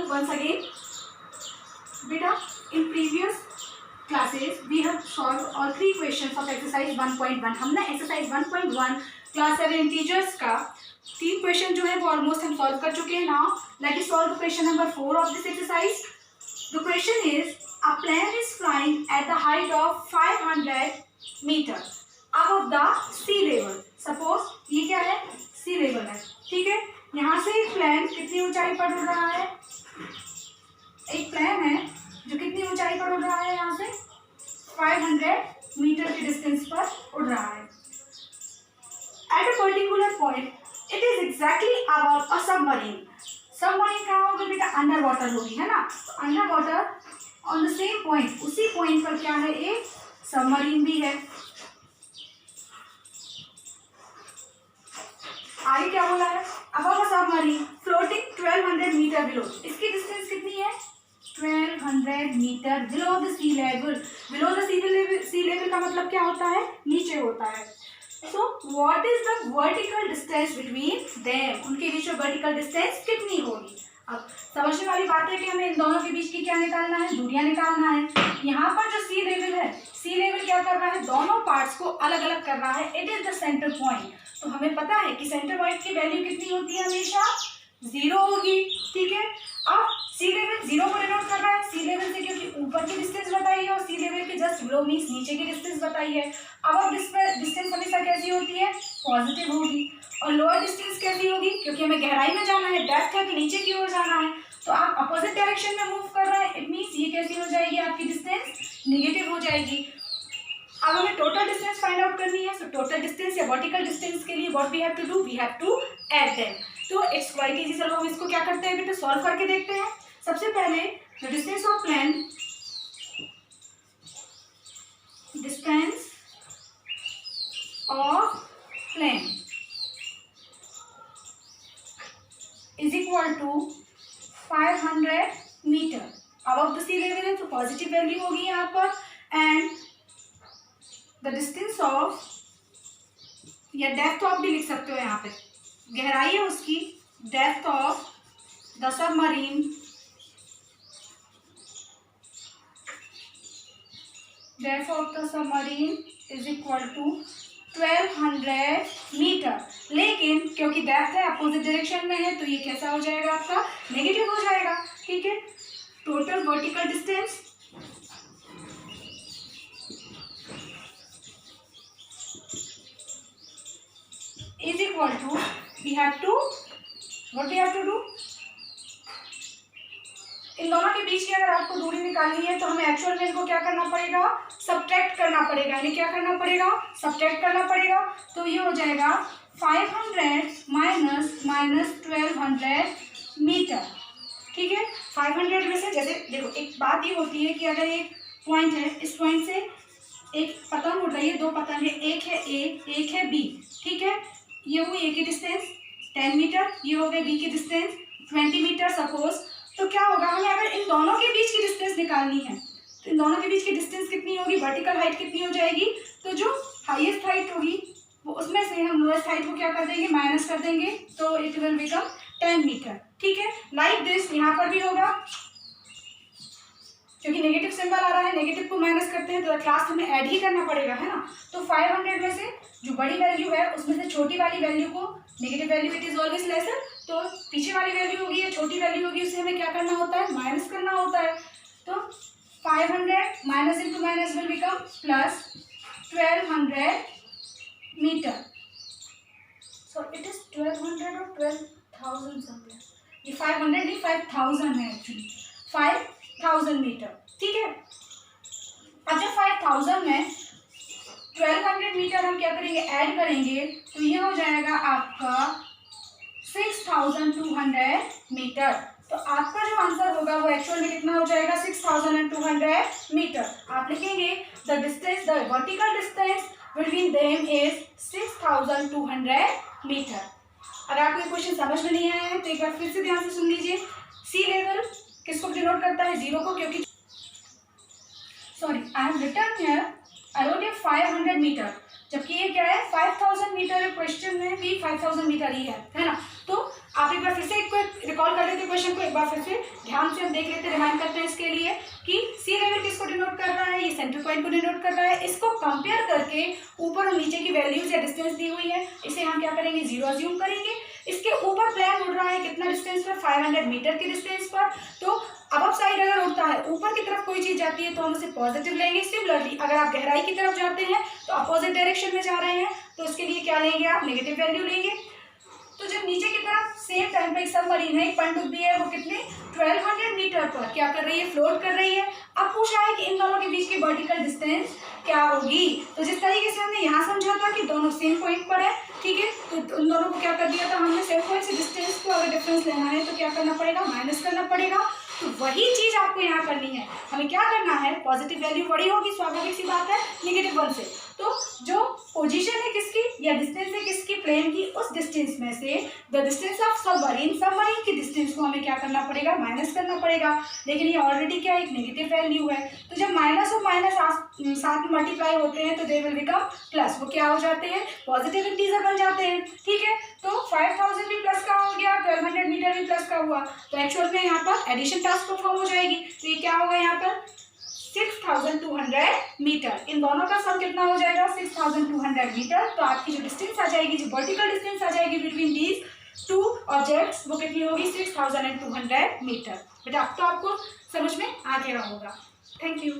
all once again. Beta, in previous classes we have solved all three questions of exercise 1.1. हमने exercise 1.1 class 7 integers का तीन question जो है वो almost हम सॉल्व कर चुके हैं. Now let us solve question number 4 of this exercise. The question is a plane is flying at the height of 500 meter above the sea level. Suppose ये क्या है, सी लेवल है, ठीक है. यहाँ से एक प्लेन कितनी ऊंचाई पर उड़ रहा है, एक प्लेन है जो कितनी ऊंचाई पर उड़ रहा है, यहाँ से 500 मीटर की डिस्टेंस पर उड़ रहा है. At a particular point it is exactly about a submarine. Submarine कहाँ होगी बेटा, अंडर वाटर होगी, है ना. तो under water on the same point, उसी पॉइंट पर क्या है, एक सबमरीन भी है. आगे क्या बोला है, about a submarine floating 1200 meter below. इसकी डिस्टेंस कितनी है, 1200 meter below the sea level. Below the sea level का मतलब क्या होता है, नीचे होता है. So what is the vertical distance between them, उनके बीच में वर्टिकल डिस्टेंस कितनी होगी. अब समझने वाली बात है कि हमें इन दोनों के बीच की क्या निकालना है, दूरियां निकालना है. यहाँ पर जो सी लेवल है, सी लेवल क्या कर रहा है, दोनों पार्ट्स को अलग अलग कर रहा है. It is the centre point. तो हमें पता है कि सेंटर पॉइंट की वैल्यू कितनी होती है, हमेशा 0 होगी, ठीक है. अब सी लेवल 0 को डिनोट कर रहा है, सी लेवल से क्योंकि ऊपर की डिस्टेंस बताई है और सी लेवल के जस्ट बिलो मीन्स नीचे की डिस्टेंस बताई है. अब डिस्टेंस हमेशा कैसी होती है, पॉजिटिव होगी. और लोअर डिस्टेंस कैसी होगी, क्योंकि हमें गहराई में जाना है, डेप्थ है कि नीचे की ओर जाना है, तो आप अपोजिट डायरेक्शन में मूव कर रहे हैं. इट मीन्स ये कैसी हो जाएगी, आपकी डिस्टेंस निगेटिव हो जाएगी. अब हमें टोटल डिस्टेंस फाइंड आउट करनी है. सो टोटल डिस्टेंस या वर्टिकल डिस्टेंस के लिए what we have to do, we have to add them. तो इट्स क्वाइट इजी. चलो हम इसको क्या करते हैं बेटा, सॉल्व करके देखते हैं. सबसे पहले the distance of plane, distance of plane is equal to 500 meter above the sea level है, तो पॉजिटिव वैल्यू होगी यहाँ पर. एंड द डिस्टेंस ऑफ, या डेप्थ ऑफ भी लिख सकते हो यहाँ पे, गहराई है उसकी, depth of the submarine depth of the submarine is equal to 1200 meter. लेकिन क्योंकि डेप्थ है अपोजिट डायरेक्शन में है, तो ये कैसा हो जाएगा, आपका नेगेटिव हो जाएगा, ठीक है. Total vertical distance is equal to, we have to, what we have to do, इन दोनों के बीच की अगर आपको दूरी निकालनी है तो हमें एक्चुअल में इनको क्या करना पड़ेगा, सब्ट्रैक्ट करना पड़ेगा. यानी क्या करना पड़ेगा, सब्ट्रैक्ट करना पड़ेगा. तो ये हो जाएगा 500 माइनस 1200 मीटर, ठीक है. 500 में से, जैसे देखो एक बात ये होती है कि अगर एक पॉइंट है, इस पॉइंट से एक पतंग उड़ रही है, दो पतंग है, एक है ए, एक है बी, ठीक है. ये हुई ए की डिस्टेंस 10 मीटर, ये हो गई बी की डिस्टेंस 20 मीटर सपोज. तो क्या होगा, हमें अगर इन दोनों के बीच की डिस्टेंस निकालनी है, तो इन दोनों के बीच की डिस्टेंस कितनी होगी, वर्टिकल हाइट कितनी हो जाएगी. तो जो हाईएस्ट हाइट होगी वो, उसमें से हम लोएस्ट हाइट को क्या कर देंगे, माइनस कर देंगे. तो इट विल बिकम 10 मीटर, ठीक है. लाइक दिस यहाँ पर भी होगा, क्योंकि नेगेटिव सिंबल आ रहा है, नेगेटिव को माइनस करते हैं तो क्लास हमें ऐड ही करना पड़ेगा, है ना. तो 500 में से जो बड़ी वैल्यू है उसमें से छोटी वाली वैल्यू को, negative value it is always lesser, तो पीछे वाली वैल्यू होगी या छोटी वैल्यू होगी, उसे हमें क्या करना होता है, माइनस करना होता है. तो 500 minus into minus will become plus 1200 meter. So it is 1200 और 12,000 समथिंग. ये 500 नहीं 5000 है एक्चुअली, 5000 मीटर, ठीक है. अब जब 5000 में 1200 मीटर हम क्या करेंगे, ऐड करेंगे, तो ये हो जाएगा आपका 6200 मीटर. तो आपका जो आंसर होगा वो एक्चुअल में कितना हो जाएगा, 6200 मीटर. आप लिखेंगे the distance, the vertical distance between them is 6200 meter. अगर आपको ये क्वेश्चन समझ में नहीं आया है तो एक बार फिर से ध्यान से सुन लीजिए. सी लेवल किसको डिनोट करता है, 0 को, क्योंकि sorry I have written here, I wrote 500 meter, जबकि ये क्या है 5000 मीटर है. क्वेश्चन में भी 5000 मीटर ही है ना. तो आप एक बार फिर से रिकॉल कर लेते हैं क्वेश्चन को, एक बार फिर से ध्यान से हम देख लेते हैं, रिमाइंड करते हैं इसके लिए कि सी लेवल किसको डिनोट कर रहा है, ये सेंटर पॉइंट को डिनोट कर रहा है। इसको कंपेयर करके ऊपर और नीचे की वैल्यूज या डिस्टेंस दी हुई है, इसे हम क्या करेंगे, 0 अज्यूम करेंगे। इसके ऊपर प्लेन उड़ रहा है कितना डिस्टेंस पर, 500 मीटर के डिस्टेंस पर। तो अब साइड अगर उड़ता है, ऊपर की तरफ कोई चीज जाती है तो हम उसे पॉजिटिव लेंगे। सिमिलरली अगर आप गहराई की तरफ जाते हैं तो अपोजिट डायरेक्शन में जा रहे हैं तो उसके लिए क्या लेंगे, आप नेगेटिव वैल्यू लेंगे। तो जब नीचे की तरफ सेम टाइम पे एक सबमरीन है, एक पनडुब्बी है, वो कितने 1200 मीटर पर क्या कर रही है, फ्लोट कर रही है। अब पूछा है कि इन दोनों के बीच की वर्टिकल डिस्टेंस क्या होगी। तो जिस तरीके से हमने यहाँ समझा था कि दोनों सेम पॉइंट पर है, ठीक है, तो उन दोनों को क्या कर दिया था हमने, सेम पॉइंट से डिस्टेंस को अगर डिफरेंस लेना है तो क्या करना पड़ेगा, माइनस करना पड़ेगा। तो वही चीज आपको यहाँ करनी है। हमें क्या करना है, पॉजिटिव वैल्यू बड़ी होगी, स्वाभाविक सी बात है, नेगेटिव 1 से। तो जो पोजीशन है किसकी या डिस्टेंस है किसकी, प्लेन की, उस डिस्टेंस में से द डिस्टेंस ऑफ सबमरीन की डिस्टेंस को हमें क्या करना पड़ेगा, माइनस करना पड़ेगा। लेकिन ये ऑलरेडी क्या एक नेगेटिव वैल्यू है, तो जब माइनस और माइनस साथ में मल्टीप्लाई होते हैं तो दे विल बिकम प्लस, वो क्या हो जाते हैं, पॉजिटिव इंटीजर बन जाते हैं, ठीक है। तो 5000 भी प्लस का हो गया, 1200 मीटर भी प्लस का हुआ, तो एक्चुअल में यहाँ पर एडिशन टास्क परफॉर्म हो जाएगी। तो ये क्या होगा यहाँ पर 6200 मीटर, इन दोनों का सम कितना हो जाएगा, 6200 मीटर। तो आपकी जो डिस्टेंस आ जाएगी, जो वर्टिकल डिस्टेंस आ जाएगी बिटवीन दीज टू ऑब्जेक्ट्स, वो कितनी होगी, 6200 मीटर। बेटा अब तो आपको समझ में आ गया होगा। Thank you.